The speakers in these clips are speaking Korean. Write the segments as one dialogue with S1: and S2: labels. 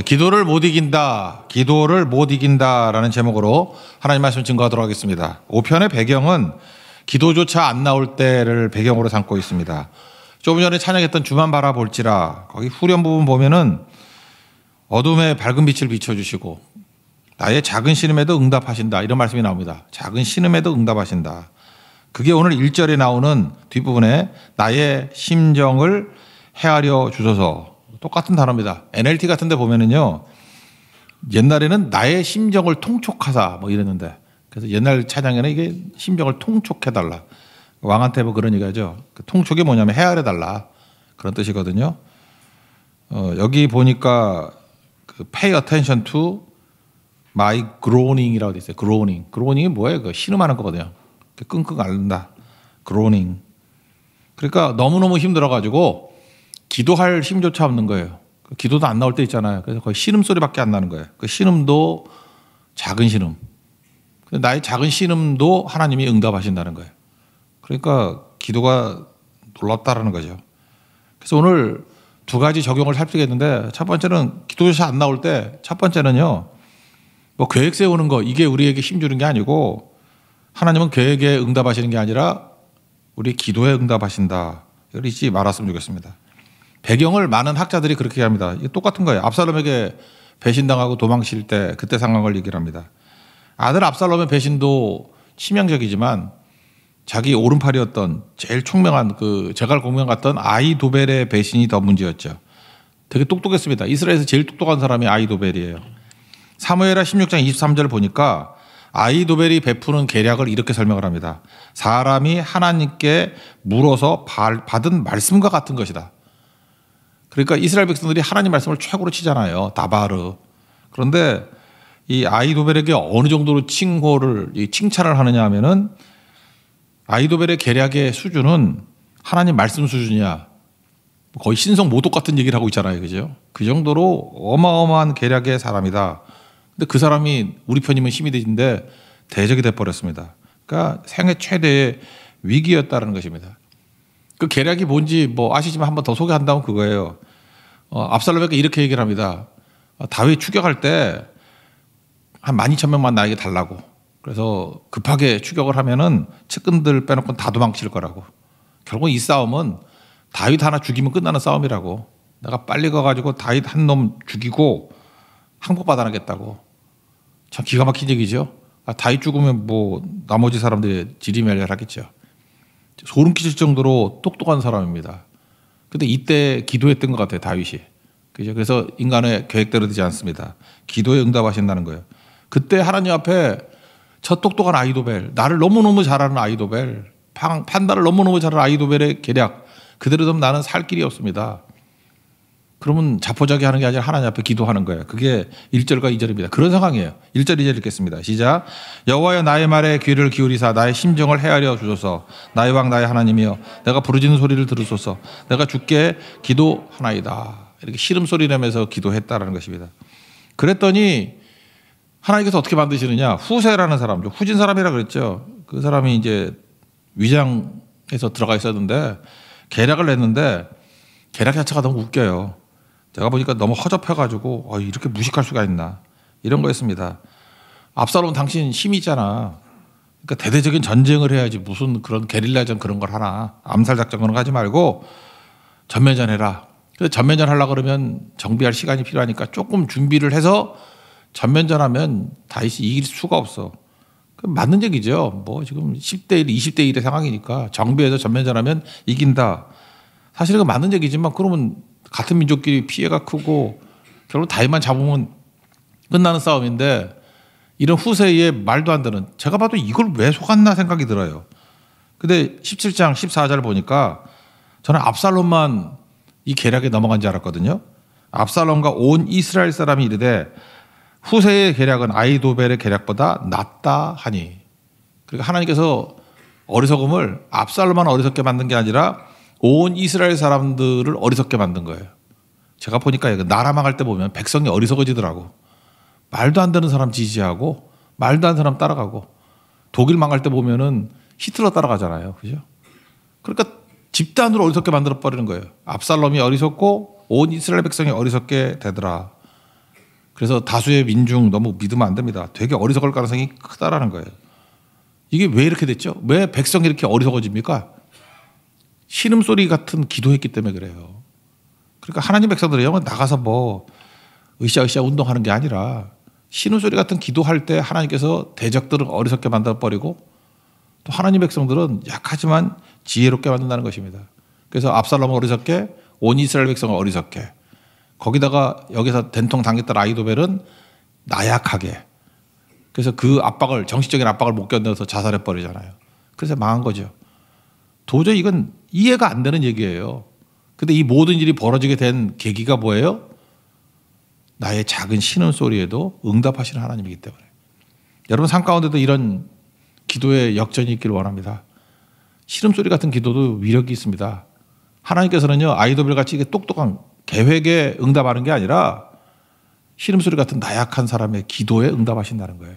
S1: 기도를 못 이긴다, 기도를 못 이긴다라는 제목으로 하나님 말씀 증거하도록 하겠습니다. 5편의 배경은 기도조차 안 나올 때를 배경으로 삼고 있습니다. 조금 전에 찬양했던 주만 바라볼지라, 거기 후렴 부분 보면은 어둠에 밝은 빛을 비춰주시고 나의 작은 신음에도 응답하신다, 이런 말씀이 나옵니다. 작은 신음에도 응답하신다. 그게 오늘 1절에 나오는 뒷부분에 나의 심정을 헤아려 주소서, 똑같은 단어입니다. NLT 같은 데 보면은요, 옛날에는 나의 심정을 통촉하사 뭐 이랬는데, 그래서 옛날 찬양에는 이게 심정을 통촉해달라, 왕한테 뭐 그런 얘기하죠. 그 통촉이 뭐냐면 헤아려달라, 그런 뜻이거든요. 여기 보니까 그 pay attention to my groaning이라고 돼 있어요. groaning이 뭐예요? 그 신음하는 거거든요. 끙끙 앓는다, groaning. 그러니까 너무너무 힘들어가지고 기도할 힘조차 없는 거예요. 기도도 안 나올 때 있잖아요. 그래서 거의 신음 소리밖에 안 나는 거예요. 그 신음도 작은 신음. 나의 작은 신음도 하나님이 응답하신다는 거예요. 그러니까 기도가 놀랍다라는 거죠. 그래서 오늘 두 가지 적용을 살피겠는데, 첫 번째는 기도조차 안 나올 때, 첫 번째는요, 뭐 계획 세우는 거, 이게 우리에게 힘주는 게 아니고, 하나님은 계획에 응답하시는 게 아니라 우리 기도에 응답하신다. 이걸 잊지 말았으면 좋겠습니다. 배경을 많은 학자들이 그렇게 합니다. 이게 똑같은 거예요. 압살롬에게 배신당하고 도망칠 때 그때 상황을 얘기를 합니다. 아들 압살롬의 배신도 치명적이지만 자기 오른팔이었던 제일 총명한 그 제갈공명 같던 아히도벨의 배신이 더 문제였죠. 되게 똑똑했습니다. 이스라엘에서 제일 똑똑한 사람이 아히도벨이에요. 사무엘하 16장 23절을 보니까 아히도벨이 베푸는 계략을 이렇게 설명을 합니다. 사람이 하나님께 물어서 받은 말씀과 같은 것이다. 그러니까 이스라엘 백성들이 하나님 말씀을 최고로 치잖아요. 다바르. 그런데 이 아히도벨에게 어느 정도로 칭찬을 하느냐 하면은, 아히도벨의 계략의 수준은 하나님 말씀 수준이야. 거의 신성 모독 같은 얘기를 하고 있잖아요. 그죠? 그 정도로 어마어마한 계략의 사람이다. 근데 그 사람이 우리 편이면 힘이 되는데 대적이 돼버렸습니다. 그러니까 생애 최대의 위기였다는 것입니다. 그 계략이 뭔지 뭐 아시지만 한번 더 소개한다면 그거예요. 압살롬에게 이렇게 얘기를 합니다. 다윗 추격할 때 한 12,000명만 나에게 달라고. 그래서 급하게 추격을 하면은 측근들 빼놓고 다 도망칠 거라고. 결국 이 싸움은 다윗 하나 죽이면 끝나는 싸움이라고. 내가 빨리 가가지고 다윗 한 놈 죽이고 항복받아내겠다고. 참 기가 막힌 얘기죠. 다윗 죽으면 뭐 나머지 사람들이 지리멸렬하겠죠. 소름 끼칠 정도로 똑똑한 사람입니다. 근데 이때 기도했던 것 같아요, 다윗이. 그죠? 그래서 인간의 계획대로 되지 않습니다. 기도에 응답하신다는 거예요. 그때 하나님 앞에 저 똑똑한 아히도벨, 나를 너무너무 잘하는 아히도벨, 판단을 너무너무 잘하는 아히도벨의 계략, 그대로 되면 나는 살 길이 없습니다. 그러면 자포자기 하는 게 아니라 하나님 앞에 기도하는 거예요. 그게 1절과 2절입니다. 그런 상황이에요. 1절, 2절 읽겠습니다. 시작. 여호와여 나의 말에 귀를 기울이사 나의 심정을 헤아려 주소서. 나의 왕 나의 하나님이여 내가 부르짖는 소리를 들으소서. 내가 주께 기도하나이다. 이렇게 시름소리 내면서 기도했다라는 것입니다. 그랬더니 하나님께서 어떻게 만드시느냐. 후세라는 사람, 후진 사람이라 그랬죠. 그 사람이 이제 위장에서 들어가 있었는데 계략을 냈는데 계략 자체가 너무 웃겨요. 제가 보니까 너무 허접해가지고 이렇게 무식할 수가 있나, 이런 거였습니다. 압살롬 당신 힘이 있잖아. 그러니까 대대적인 전쟁을 해야지 무슨 그런 게릴라전 그런 걸 하나, 암살 작전 그런 거 하지 말고 전면전 해라. 그래서 전면전 하려고 그러면 정비할 시간이 필요하니까 조금 준비를 해서 전면전하면 다윗이 이길 수가 없어. 맞는 얘기죠. 뭐 지금 10대 1, 20대 1의 상황이니까 정비해서 전면전하면 이긴다. 사실은 그 맞는 얘기지만, 그러면 같은 민족끼리 피해가 크고 결국 다윗만 잡으면 끝나는 싸움인데, 이런 후세의 말도 안 되는, 제가 봐도 이걸 왜 속았나 생각이 들어요. 근데 17장 14절 보니까 저는 압살롬만 이 계략에 넘어간 줄 알았거든요. 압살롬과 온 이스라엘 사람이 이르되 후세의 계략은 아히도벨의 계략보다 낫다 하니. 그러니까 하나님께서 어리석음을 압살롬만 어리석게 만든 게 아니라 온 이스라엘 사람들을 어리석게 만든 거예요. 제가 보니까 나라 망할 때 보면 백성이 어리석어지더라고. 말도 안 되는 사람 지지하고 말도 안 되는 사람 따라가고, 독일 망할 때 보면은 히틀러 따라가잖아요. 그죠? 그러니까 집단으로 어리석게 만들어 버리는 거예요. 압살롬이 어리석고 온 이스라엘 백성이 어리석게 되더라. 그래서 다수의 민중 너무 믿으면 안 됩니다. 되게 어리석을 가능성이 크다라는 거예요. 이게 왜 이렇게 됐죠? 왜 백성이 이렇게 어리석어집니까? 신음소리 같은 기도했기 때문에 그래요. 그러니까 하나님 백성들이 영은 나가서 뭐 으쌰으쌰 운동하는 게 아니라 신음소리 같은 기도할 때 하나님께서 대적들을 어리석게 만들어버리고 또 하나님 백성들은 약하지만 지혜롭게 만든다는 것입니다. 그래서 압살롬을 어리석게, 온 이스라엘 백성을 어리석게, 거기다가 여기서 된통 당했던 아히도벨은 나약하게, 그래서 그 압박을, 정신적인 압박을 못 견뎌서 자살해버리잖아요. 그래서 망한 거죠. 도저히 이건 이해가 안 되는 얘기예요. 근데 이 모든 일이 벌어지게 된 계기가 뭐예요? 나의 작은 신음소리에도 응답하시는 하나님이기 때문에. 여러분 삶 가운데도 이런 기도의 역전이 있기를 원합니다. 신음소리 같은 기도도 위력이 있습니다. 하나님께서는요, 아히도벨 같이 이게 똑똑한 계획에 응답하는 게 아니라 신음소리 같은 나약한 사람의 기도에 응답하신다는 거예요.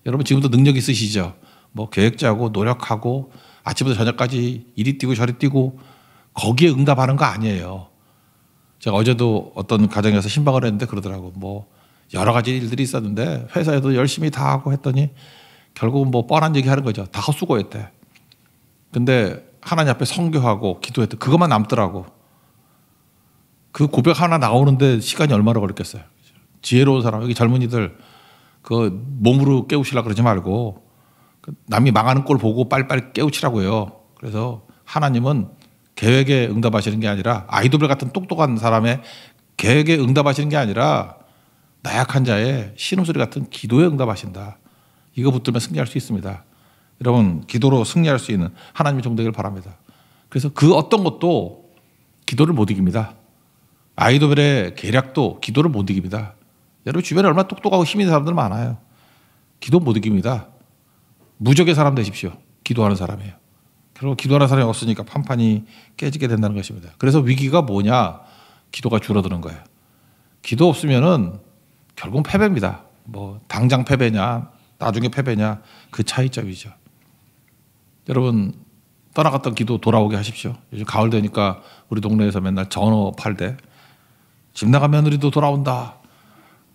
S1: 여러분 지금도 능력 있으시죠? 뭐 계획 짜고 노력하고 아침부터 저녁까지 이리 뛰고 저리 뛰고 거기에 응답하는 거 아니에요. 제가 어제도 어떤 가정에서 신방을 했는데 그러더라고. 뭐 여러 가지 일들이 있었는데 회사에도 열심히 다 하고 했더니 결국은 뭐 뻔한 얘기 하는 거죠. 다 헛수고했대. 근데 하나님 앞에 선교하고 기도했대. 그것만 남더라고. 그 고백 하나 나오는데 시간이 얼마나 걸렸겠어요. 지혜로운 사람, 여기 젊은이들 그 몸으로 깨우치려고 그러지 말고 남이 망하는 꼴 보고 빨리빨리 깨우치라고요. 그래서 하나님은 계획에 응답하시는 게 아니라 아히도벨 같은 똑똑한 사람의 계획에 응답하시는 게 아니라 나약한 자의 신음소리 같은 기도에 응답하신다. 이거 붙들면 승리할 수 있습니다. 여러분 기도로 승리할 수 있는 하나님의 종 되기를 바랍니다. 그래서 그 어떤 것도 기도를 못 이깁니다. 아히도벨의 계략도 기도를 못 이깁니다. 여러분 주변에 얼마나 똑똑하고 힘있는 사람들 많아요. 기도 못 이깁니다. 무적의 사람 되십시오. 기도하는 사람이에요. 결국 기도하는 사람이 없으니까 판판이 깨지게 된다는 것입니다. 그래서 위기가 뭐냐? 기도가 줄어드는 거예요. 기도 없으면은 결국은 패배입니다. 뭐 당장 패배냐, 나중에 패배냐, 그 차이점이죠. 여러분 떠나갔던 기도 돌아오게 하십시오. 요즘 가을 되니까 우리 동네에서 맨날 전어 팔대. 집 나간 며느리도 돌아온다.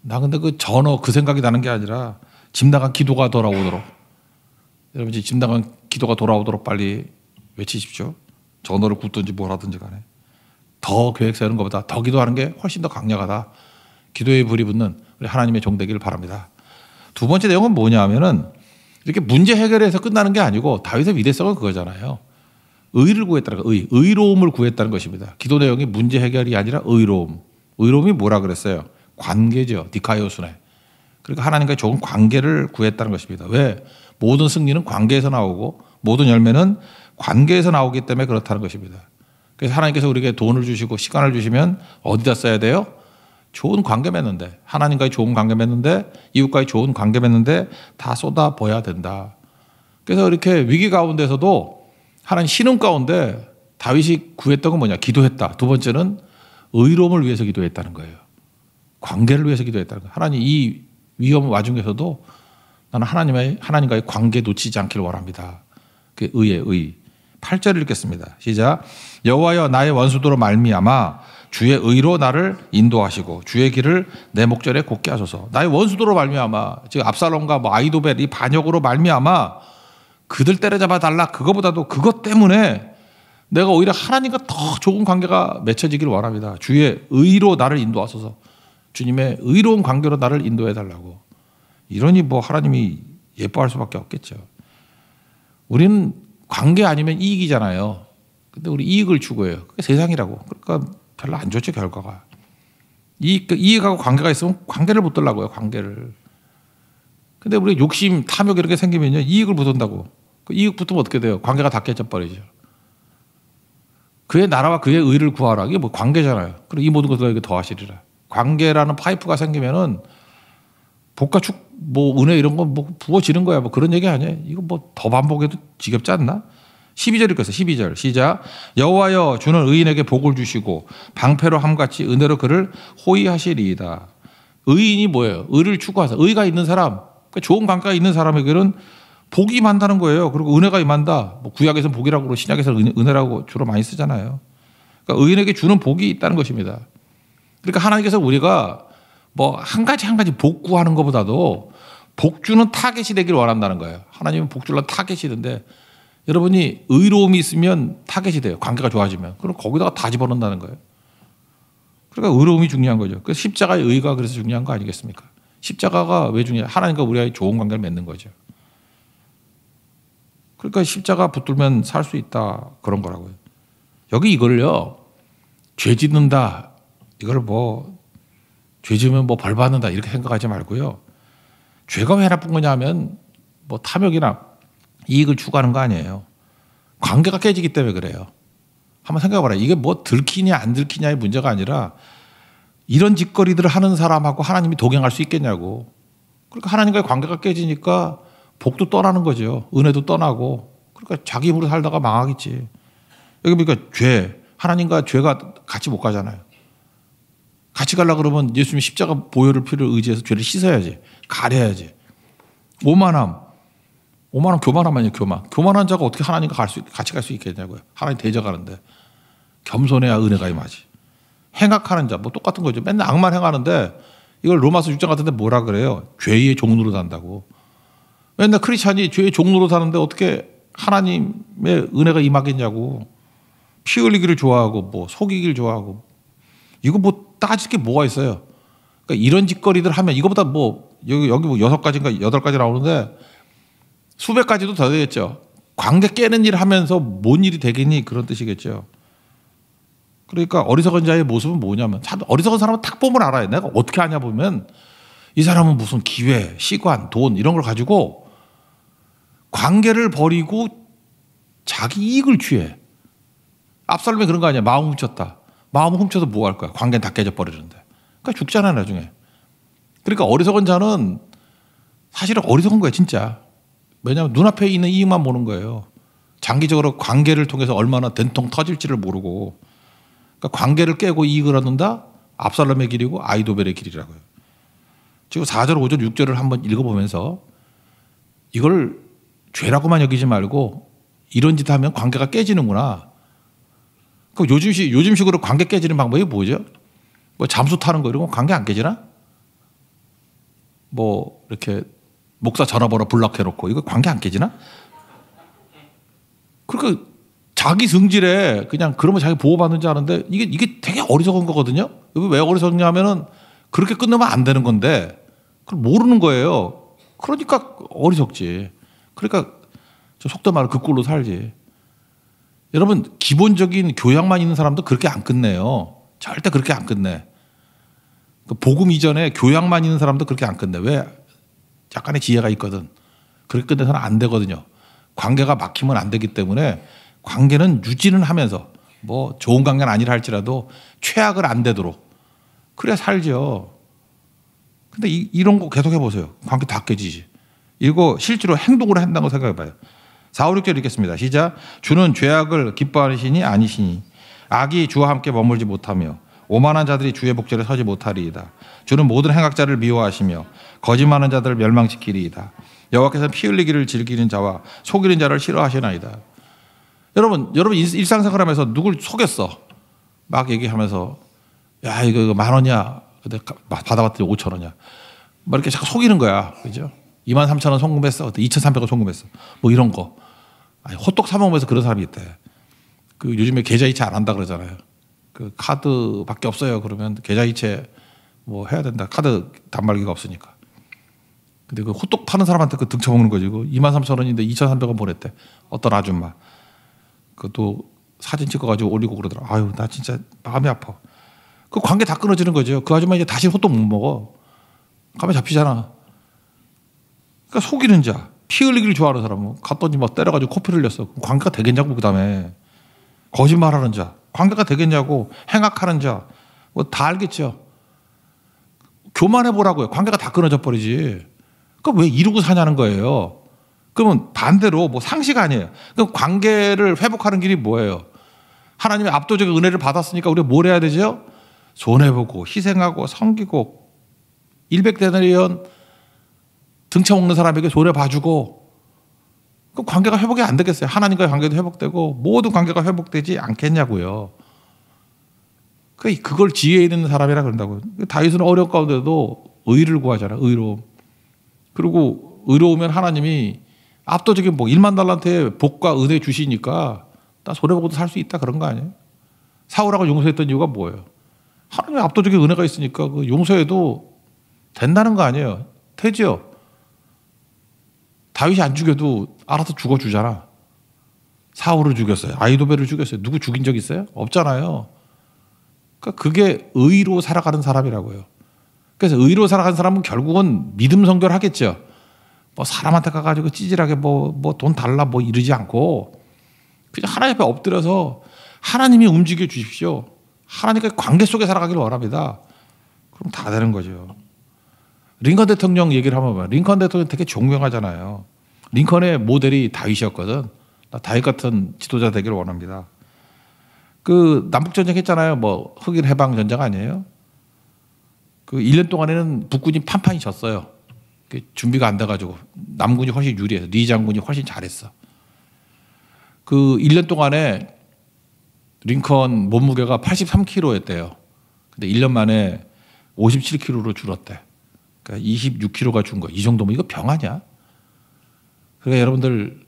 S1: 나 근데 그 전어 그 생각이 나는 게 아니라 집 나간 기도가 돌아오도록, 여러분 집 나간 기도가 돌아오도록 빨리 외치십시오. 전어를 굽든지 뭘 하든지 간에 더 계획 세우는 것보다 더 기도하는 게 훨씬 더 강력하다. 기도에 불이 붙는 우리 하나님의 종 되기를 바랍니다. 두 번째 내용은 뭐냐 하면은 이렇게 문제 해결해서 끝나는 게 아니고 다윗의 위대성은 그거잖아요. 의를 구했다는 거, 의로움을 구했다는 것입니다. 기도 내용이 문제 해결이 아니라 의로움. 의로움이 뭐라 그랬어요? 관계죠. 디카이오스네. 그러니까 하나님과의 좋은 관계를 구했다는 것입니다. 왜? 모든 승리는 관계에서 나오고 모든 열매는 관계에서 나오기 때문에 그렇다는 것입니다. 그래서 하나님께서 우리에게 돈을 주시고 시간을 주시면 어디다 써야 돼요? 좋은 관계 맺는데, 하나님과의 좋은 관계 맺는데, 이웃과의 좋은 관계 맺는데 다 쏟아부어야 된다. 그래서 이렇게 위기 가운데서도 하나님 신음 가운데 다윗이 구했던 건 뭐냐? 기도했다. 두 번째는 의로움을 위해서 기도했다는 거예요. 관계를 위해서 기도했다는 거예요. 하나님 이 위험 와중에서도 나는 하나님과의 관계 놓치지 않기를 원합니다. 그 의의 의. 8절을 읽겠습니다. 시작. 여호와여 나의 원수도로 말미암아 주의 의로 나를 인도하시고 주의 길을 내 목전에 곱게 하소서. 나의 원수도로 말미암아, 즉 압살롬과 뭐 아히도벨 이 반역으로 말미암아 그들 때려잡아 달라. 그거보다도 그것 때문에 내가 오히려 하나님과 더 좋은 관계가 맺혀지기를 원합니다. 주의 의로 나를 인도하소서. 주님의 의로운 관계로 나를 인도해 달라고. 이러니 뭐 하나님이 예뻐할 수밖에 없겠죠. 우리는 관계 아니면 이익이잖아요. 근데 우리 이익을 추구해요. 그게 세상이라고. 그러니까 별로 안 좋죠, 결과가. 이익하고 관계가 있으면 관계를 붙들라고요, 관계를. 근데 우리 욕심, 탐욕 이런 게 생기면요, 이익을 붙은다고. 그 이익 붙으면 어떻게 돼요? 관계가 다 깨져버리죠. 그의 나라와 그의 의를 구하라. 이게 뭐 관계잖아요. 그리고 이 모든 것을 너에게 더하시리라. 관계라는 파이프가 생기면은 복과 축, 뭐 은혜 이런 거 뭐 부어지는 거야. 뭐 그런 얘기 아니에요. 이거 뭐 더 반복해도 지겹지 않나? 12절 읽겠어요. 12절 시작. 여호와여 주는 의인에게 복을 주시고 방패로 함같이 은혜로 그를 호위하시리이다. 의인이 뭐예요? 의를 추구하사. 의가 있는 사람, 그러니까 좋은 관계가 있는 사람에게는 복이 임한다는 거예요. 그리고 은혜가 임한다. 뭐 구약에서는 복이라고 그러고 신약에서는 은혜라고 주로 많이 쓰잖아요. 그러니까 의인에게 주는 복이 있다는 것입니다. 그러니까 하나님께서 우리가 뭐 한 가지 한 가지 복구하는 것보다도 복주는 타겟이 되길 원한다는 거예요. 하나님은 복주는 타겟이 되는데 여러분이 의로움이 있으면 타겟이 돼요. 관계가 좋아지면. 그럼 거기다가 다 집어넣는다는 거예요. 그러니까 의로움이 중요한 거죠. 그래서 십자가의 의가 그래서 중요한 거 아니겠습니까? 십자가가 왜 중요해요? 하나님과 우리와의 좋은 관계를 맺는 거죠. 그러니까 십자가 붙들면 살 수 있다 그런 거라고요. 여기 이걸요. 죄 짓는다. 이걸 뭐 죄 지으면 뭐 벌 받는다 이렇게 생각하지 말고요. 죄가 왜 나쁜 거냐면 뭐 탐욕이나 이익을 추구하는 거 아니에요. 관계가 깨지기 때문에 그래요. 한번 생각해봐라. 이게 뭐 들키냐 안 들키냐의 문제가 아니라 이런 짓거리들을 하는 사람하고 하나님이 동행할 수 있겠냐고. 그러니까 하나님과의 관계가 깨지니까 복도 떠나는 거죠. 은혜도 떠나고. 그러니까 자기 힘으로 살다가 망하겠지. 여기 보니까 죄, 하나님과 죄가 같이 못 가잖아요. 같이 가려고 그러면 예수님이 십자가 보혈을 피를 의지해서 죄를 씻어야지. 가려야지. 오만함 교만함 아니에요. 교만한 자가 어떻게 하나님과 같이 갈 수 있겠냐고요. 하나님 대적하는데. 겸손해야 은혜가 임하지. 행악하는 자 뭐 똑같은 거죠. 맨날 악만 행하는데 이걸 로마서 6장 같은 데 뭐라 그래요. 죄의 종로로 산다고. 맨날 크리스찬이 죄의 종로로 사는데 어떻게 하나님의 은혜가 임하겠냐고. 피 흘리기를 좋아하고 뭐 속이기를 좋아하고 이거 뭐 따질 게 뭐가 있어요. 그러니까 이런 짓거리들 하면 이거보다 뭐 여기 뭐 6가지인가 8가지 나오는데 수백 가지도 더 되겠죠. 관계 깨는 일 하면서 뭔 일이 되겠니 그런 뜻이겠죠. 그러니까 어리석은 자의 모습은 뭐냐면 참 어리석은 사람은 딱 보면 알아요. 내가 어떻게 아냐 보면 이 사람은 무슨 기회, 시간, 돈 이런 걸 가지고 관계를 버리고 자기 이익을 취해. 압살롬이 그런 거 아니야. 마음 훔쳤다. 마음 훔쳐서 뭐 할 거야. 관계는 다 깨져버리는데. 그러니까 죽잖아 나중에. 그러니까 어리석은 자는 사실은 어리석은 거예요 진짜. 왜냐하면 눈앞에 있는 이익만 보는 거예요. 장기적으로 관계를 통해서 얼마나 된통 터질지를 모르고. 그러니까 관계를 깨고 이익을 얻는다? 압살롬의 길이고 아이도벨의 길이라고요. 지금 4절, 5절, 6절을 한번 읽어보면서 이걸 죄라고만 여기지 말고 이런 짓 하면 관계가 깨지는구나. 그럼 요즘식으로 관계 깨지는 방법이 뭐죠? 뭐 잠수 타는 거 이런 거 관계 안 깨지나? 뭐 이렇게 목사 전화번호 블락해놓고 이거 관계 안 깨지나? 그러니까 자기 성질에 그냥 그러면 자기 보호받는 줄 아는데 이게 되게 어리석은 거거든요. 왜 어리석냐면은 그렇게 끝내면 안 되는 건데 그걸 모르는 거예요. 그러니까 어리석지. 그러니까 저 속도 말로 그 꼴로 살지. 여러분 기본적인 교양만 있는 사람도 그렇게 안 끝내요. 절대 그렇게 안 끝내. 복음 이전에 교양만 있는 사람도 그렇게 안 끝내. 왜? 약간의 지혜가 있거든. 그렇게 끝내서는 안 되거든요. 관계가 막히면 안 되기 때문에 관계는 유지는 하면서 뭐 좋은 관계는 아니라 할지라도 최악을 안 되도록 그래야 살죠. 근데 이런 거 계속 해보세요. 관계 다 깨지지. 이거 실제로 행동으로 한다고 생각해봐요. 4, 5, 6절 읽겠습니다. 시작. 주는 죄악을 기뻐하시니 아니시니 악이 주와 함께 머물지 못하며 오만한 자들이 주의 복절에 서지 못하리이다. 주는 모든 행악자를 미워하시며 거짓말하는 자들을 멸망시키리이다. 여호와께서는 피 흘리기를 즐기는 자와 속이는 자를 싫어하시나이다. 여러분 일상생활하면서 누굴 속였어. 막 얘기하면서 야 이거 10,000원이야. 근데 받아봤더니 5,000원이야. 막 이렇게 자꾸 속이는 거야. 그죠? 23,000원 송금했어. 2,300원 송금했어. 뭐 이런 거. 아니, 호떡 사 먹으면서 그런 사람이 있대. 그 요즘에 계좌이체 안 한다 그러잖아요. 그 카드밖에 없어요. 그러면 계좌이체 뭐 해야 된다. 카드 단말기가 없으니까. 근데 그 호떡 파는 사람한테 그 등쳐 먹는 거지. 23,000원인데 2,300원 보냈대. 어떤 아줌마. 그것도 사진 찍어가지고 올리고 그러더라. 아유, 나 진짜 마음이 아파. 그 관계 다 끊어지는 거죠. 그 아줌마 이제 다시 호떡 못 먹어. 가면 잡히잖아. 그러니까 속이는 자, 피 흘리기를 좋아하는 사람은 갔더니 막 때려가지고 코피를 흘렸어. 관계가 되겠냐고 그 다음에. 거짓말하는 자, 관계가 되겠냐고. 행악하는 자, 뭐 다 알겠죠. 교만해보라고요. 관계가 다 끊어져 버리지. 그러니까 왜 이러고 사냐는 거예요. 그러면 반대로 뭐 상식 아니에요. 그럼 관계를 회복하는 길이 뭐예요? 하나님의 압도적인 은혜를 받았으니까 우리가 뭘 해야 되죠? 손해보고 희생하고 섬기고 100데나리온 등쳐먹는 사람에게 손해 봐주고 그 관계가 회복이 안 되겠어요? 하나님과의 관계도 회복되고 모든 관계가 회복되지 않겠냐고요. 그걸 지혜에 있는 사람이라 그런다고요. 다윗은 어려운 가운데도 의를 구하잖아. 의로움. 그리고 의로우면 하나님이 압도적인 복, 1만 달란트의 복과 은혜 주시니까 나 손해보고도 살 수 있다 그런 거 아니에요? 사울하고 용서했던 이유가 뭐예요? 하나님의 압도적인 은혜가 있으니까 그 용서해도 된다는 거 아니에요? 되죠. 다윗이 안 죽여도 알아서 죽어주잖아. 사울을 죽였어요. 아히도벨을 죽였어요. 누구 죽인 적 있어요? 없잖아요. 그러니까 그게 의로 살아가는 사람이라고요. 그래서 의로 살아가는 사람은 결국은 믿음 선교를 하겠죠. 뭐 사람한테 가가지고 찌질하게 뭐 돈 달라 뭐 이러지 않고 그냥 하나님 앞에 엎드려서 하나님이 움직여 주십시오. 하나님과의 관계 속에 살아가기를 원합니다. 그럼 다 되는 거죠. 링컨 대통령 얘기를 한번 봐요. 링컨 대통령 되게 존경하잖아요. 링컨의 모델이 다윗이었거든. 나 다윗 같은 지도자 되기를 원합니다. 그 남북전쟁 했잖아요. 뭐 흑인 해방 전쟁 아니에요? 그 1년 동안에는 북군이 판판이 졌어요. 준비가 안 돼가지고 남군이 훨씬 유리해서 리 장군이 훨씬 잘했어. 그 1년 동안에 링컨 몸무게가 83kg였대요. 근데 1년 만에 57kg로 줄었대. 그러니까 26kg가 준 거. 이 정도면 이거 병 아니야? 그러니까 여러분들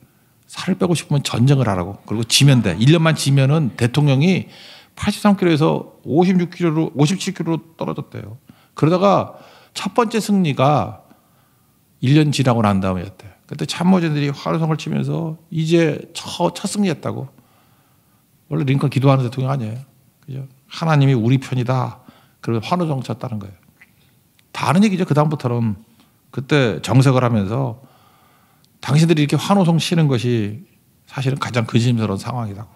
S1: 살을 빼고 싶으면 전쟁을 하라고. 그리고 지면 돼. 1년만 지면은 대통령이 83kg에서 56kg로 57kg로 떨어졌대요. 그러다가 첫 번째 승리가 1년 지나고 난 다음이었대. 그때 참모진들이 환호성을 치면서 이제 첫 승리했다고. 원래 링컨 기도하는 대통령 아니에요. 그죠? 하나님이 우리 편이다. 그러면 환호성 쳤다는 거예요. 다 아는 얘기죠. 그다음부터는 그때 정색을 하면서 당신들이 이렇게 환호성 치는 것이 사실은 가장 근심스러운 상황이라고.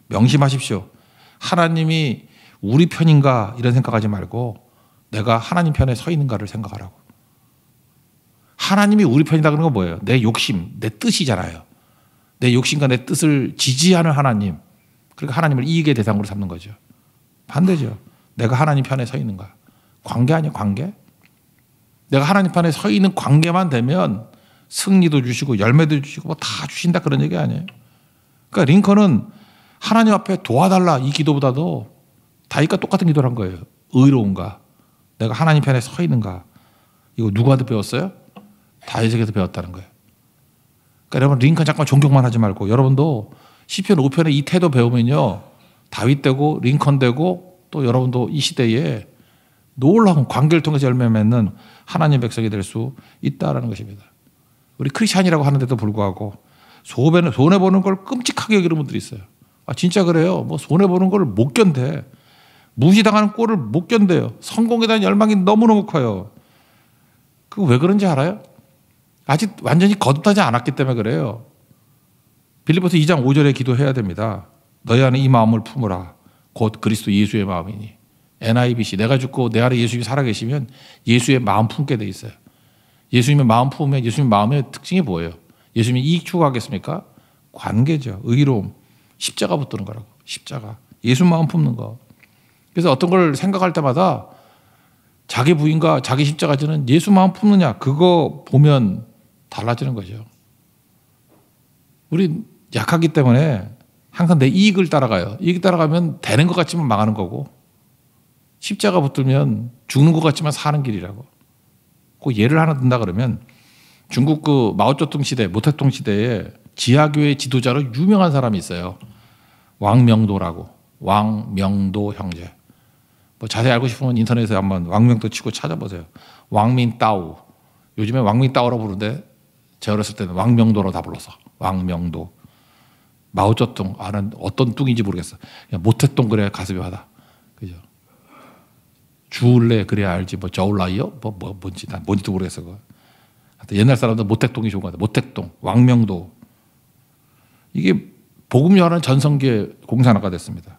S1: 명심하십시오. 하나님이 우리 편인가 이런 생각하지 말고 내가 하나님 편에 서 있는가를 생각하라고. 하나님이 우리 편이다 그런 건 뭐예요? 내 욕심, 내 뜻이잖아요. 내 욕심과 내 뜻을 지지하는 하나님. 그러니까 하나님을 이익의 대상으로 삼는 거죠. 반대죠. 내가 하나님 편에 서 있는가. 관계 아니야, 관계? 내가 하나님 편에 서 있는 관계만 되면 승리도 주시고 열매도 주시고 뭐 다 주신다 그런 얘기 아니에요. 그러니까 링컨은 하나님 앞에 도와달라 이 기도보다도 다윗과 똑같은 기도를 한 거예요. 의로운가? 내가 하나님 편에 서 있는가? 이거 누구한테 배웠어요? 다윗에게서 배웠다는 거예요. 그러니까 여러분 링컨 잠깐 존경만 하지 말고 여러분도 시편 5편의 이 태도 배우면요. 다윗 되고 링컨 되고 또 여러분도 이 시대에 놀라운 관계를 통해서 열매 맺는 하나님 백성이 될 수 있다는 것입니다. 우리 크리스찬이라고 하는데도 불구하고 손해보는 걸 끔찍하게 여기는 분들이 있어요. 아, 진짜 그래요. 뭐 손해보는 걸 못 견뎌. 무시당하는 꼴을 못 견뎌요. 성공에 대한 열망이 너무너무 커요. 그거 왜 그런지 알아요? 아직 완전히 거듭나지 않았기 때문에 그래요. 빌립보서 2장 5절에 기도해야 됩니다. 너희 안에 이 마음을 품으라. 곧 그리스도 예수의 마음이니. NIBC. 내가 죽고 내 안에 예수님이 살아계시면 예수의 마음 품게 돼 있어요. 예수님의 마음 품으면 예수님의 마음의 특징이 뭐예요? 예수님이 이익 추구하겠습니까? 관계죠. 의로움. 십자가 붙드는 거라고. 십자가. 예수 마음 품는 거. 그래서 어떤 걸 생각할 때마다 자기 부인과 자기 십자가 지는 예수 마음 품느냐 그거 보면 달라지는 거죠. 우리 약하기 때문에 항상 내 이익을 따라가요. 이익 따라가면 되는 것 같지만 망하는 거고 십자가 붙들면 죽는 것 같지만 사는 길이라고. 그 예를 하나 든다 그러면 중국 그 마오쩌둥 시대, 모택동 시대에 지하교회 지도자로 유명한 사람이 있어요. 왕명도라고. 왕명도 형제. 뭐 자세히 알고 싶으면 인터넷에 한번 왕명도 치고 찾아보세요. 왕민따오. 요즘에 왕민따오라고 부르는데 제가 어렸을 때는 왕명도로 다 불렀어. 왕명도. 마오쩌둥 아는 어떤 뚱인지 모르겠어. 그냥 모택동 그래야 가슴이 와다. 그죠? 주울래 그래야 알지. 뭐 저울라이요? 뭔지 난 뭔지도 모르겠어. 그거. 옛날 사람들 모택동이 좋은 것 같아. 모택동, 왕명도. 이게 복음 전하는 전성기의 공산화가 됐습니다.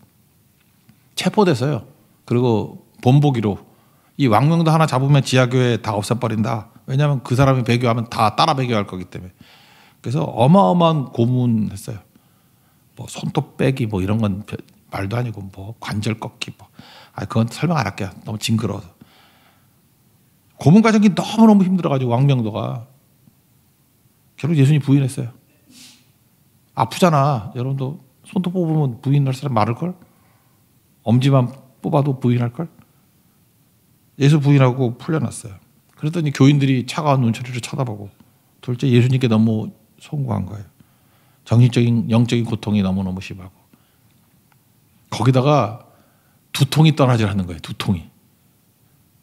S1: 체포됐어요. 그리고 본보기로 이 왕명도 하나 잡으면 지하교회 다 없애버린다. 왜냐하면 그 사람이 배교하면 다 따라 배교할 거기 때문에. 그래서 어마어마한 고문했어요. 뭐 손톱 빼기 뭐 이런 건 말도 아니고 뭐 관절 꺾기 뭐. 아 그건 설명 안 할게요. 너무 징그러워서. 고문 과정이 너무너무 힘들어가지고 왕명도가 결국 예수님 부인했어요. 아프잖아. 여러분도 손톱 뽑으면 부인할 사람 많을걸? 엄지만 뽑아도 부인할걸? 예수 부인하고 풀려났어요. 그랬더니 교인들이 차가운 눈초리로 쳐다보고 둘째 예수님께 너무 송구한 거예요. 정신적인 영적인 고통이 너무너무 심하고 거기다가 두통이 떠나질 않는 거예요. 두통이.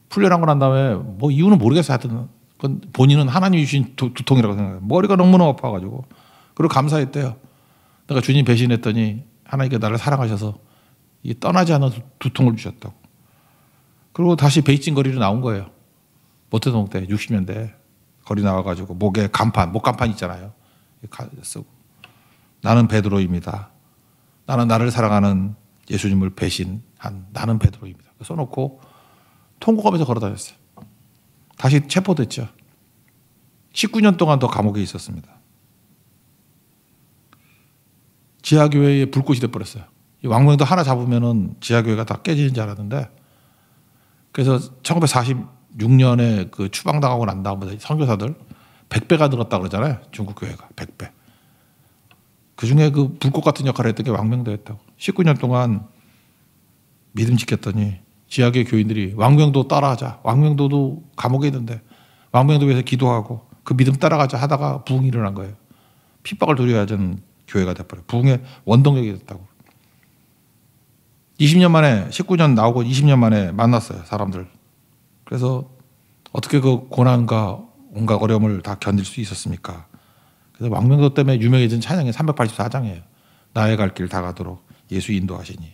S1: 풀려난 거 난 다음에 뭐 이유는 모르겠어요. 하여튼 그건 본인은 하나님이 주신 두통이라고 생각해요. 머리가 너무너무 아파가지고 그리고 감사했대요. 내가 주님 배신했더니 하나님께 나를 사랑하셔서 이 떠나지 않는 두통을 주셨다고. 그리고 다시 베이징 거리로 나온 거예요. 모태동 때 60년대 거리 나와가지고 목에 간판, 목간판 있잖아요. 쓰고 나는 베드로입니다. 나는 나를 사랑하는 예수님을 배신한 나는 베드로입니다. 써놓고 통곡하면서 걸어다녔어요. 다시 체포됐죠. 19년 동안 더 감옥에 있었습니다. 지하교회에 불꽃이 돼버렸어요. 왕명도 하나 잡으면은 지하교회가 다 깨지는 줄 알았는데 그래서 1946년에 그 추방당하고 난 다음에 선교사들 100배가 늘었다 그러잖아요. 중국 교회가 100배. 그 중에 그 불꽃 같은 역할을 했던 게 왕명도였다고. 19년 동안 믿음 지켰더니 지하교회 교인들이 왕명도 따라하자. 왕명도도 감옥에 있는데 왕명도 위해서 기도하고 그 믿음 따라가자 하다가 부흥이 일어난 거예요. 핍박을 두려워야 하는 교회가 돼버려요. 부흥의 원동력이 됐다고. 20년 만에 19년 나오고 20년 만에 만났어요. 사람들. 그래서 어떻게 그 고난과 온갖 어려움을 다 견딜 수 있었습니까? 그래서 왕명도 때문에 유명해진 찬양이 384장이에요. 나의 갈 길 다 가도록 예수 인도하시니.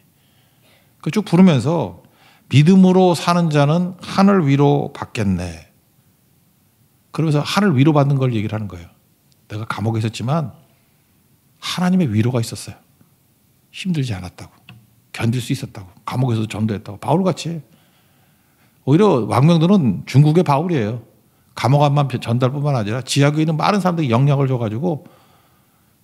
S1: 그 쭉 부르면서 믿음으로 사는 자는 하늘 위로 받겠네. 그러면서 하늘 위로 받는 걸 얘기를 하는 거예요. 내가 감옥에 있었지만 하나님의 위로가 있었어요. 힘들지 않았다고. 견딜 수 있었다고. 감옥에서도 전도했다고. 바울같이. 오히려 왕명도는 중국의 바울이에요. 감옥 안만 전달뿐만 아니라 지하교에 있는 많은 사람들이 영향을 줘가지고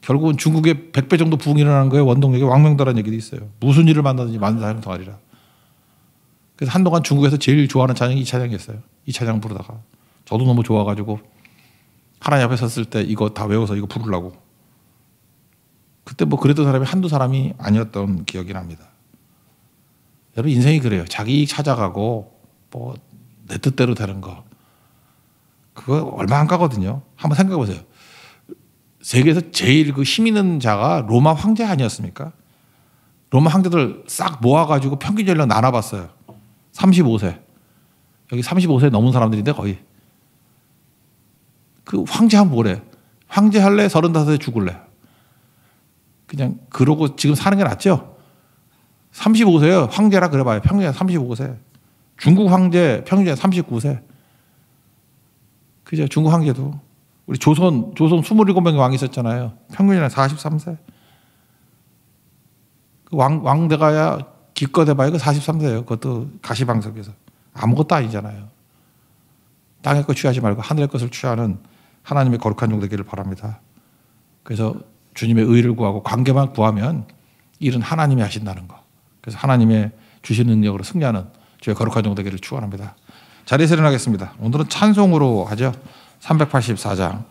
S1: 결국은 중국에 100배 정도 부흥이 일어나는 거예요. 원동력이 왕명도라는 얘기도 있어요. 무슨 일을 만나든지 많은 사람이 통하리라. 그래서 한동안 중국에서 제일 좋아하는 찬양이 이 찬양이었어요. 이 찬양 부르다가 저도 너무 좋아가지고 하나님 앞에 섰을 때 이거 다 외워서 이거 부르려고. 그때 뭐 그랬던 사람이 한두 사람이 아니었던 기억이 납니다. 여러분 인생이 그래요. 자기 이익 찾아가고 뭐 내 뜻대로 되는 거 그거 얼마 안 가거든요. 한번 생각해 보세요. 세계에서 제일 그 힘 있는 자가 로마 황제 아니었습니까? 로마 황제들 싹 모아가지고 평균 연령 나눠봤어요. 35세. 여기 35세 넘은 사람들인데 거의. 그 황제 하면 뭐래? 황제 할래? 35세 죽을래? 그냥 그러고 지금 사는 게 낫죠? 35세요. 황제라 그래봐요. 평균 35세. 중국 황제 평균 39세. 그죠? 중국 황제도. 우리 조선 27명의 왕이 있었잖아요. 평균이 43세. 그 왕대가야 기껏 해봐야 그 43세예요. 그것도 가시방석에서. 아무것도 아니잖아요. 땅의 것 취하지 말고 하늘의 것을 취하는 하나님의 거룩한 종 되기를 바랍니다. 그래서 주님의 의를 구하고 관계만 구하면 일은 하나님이 하신다는 거. 그래서 하나님의 주신 능력으로 승리하는 주의 거룩한 종 되기를 축원합니다. 자리에서 일어나겠습니다. 오늘은 찬송으로 하죠. 384장.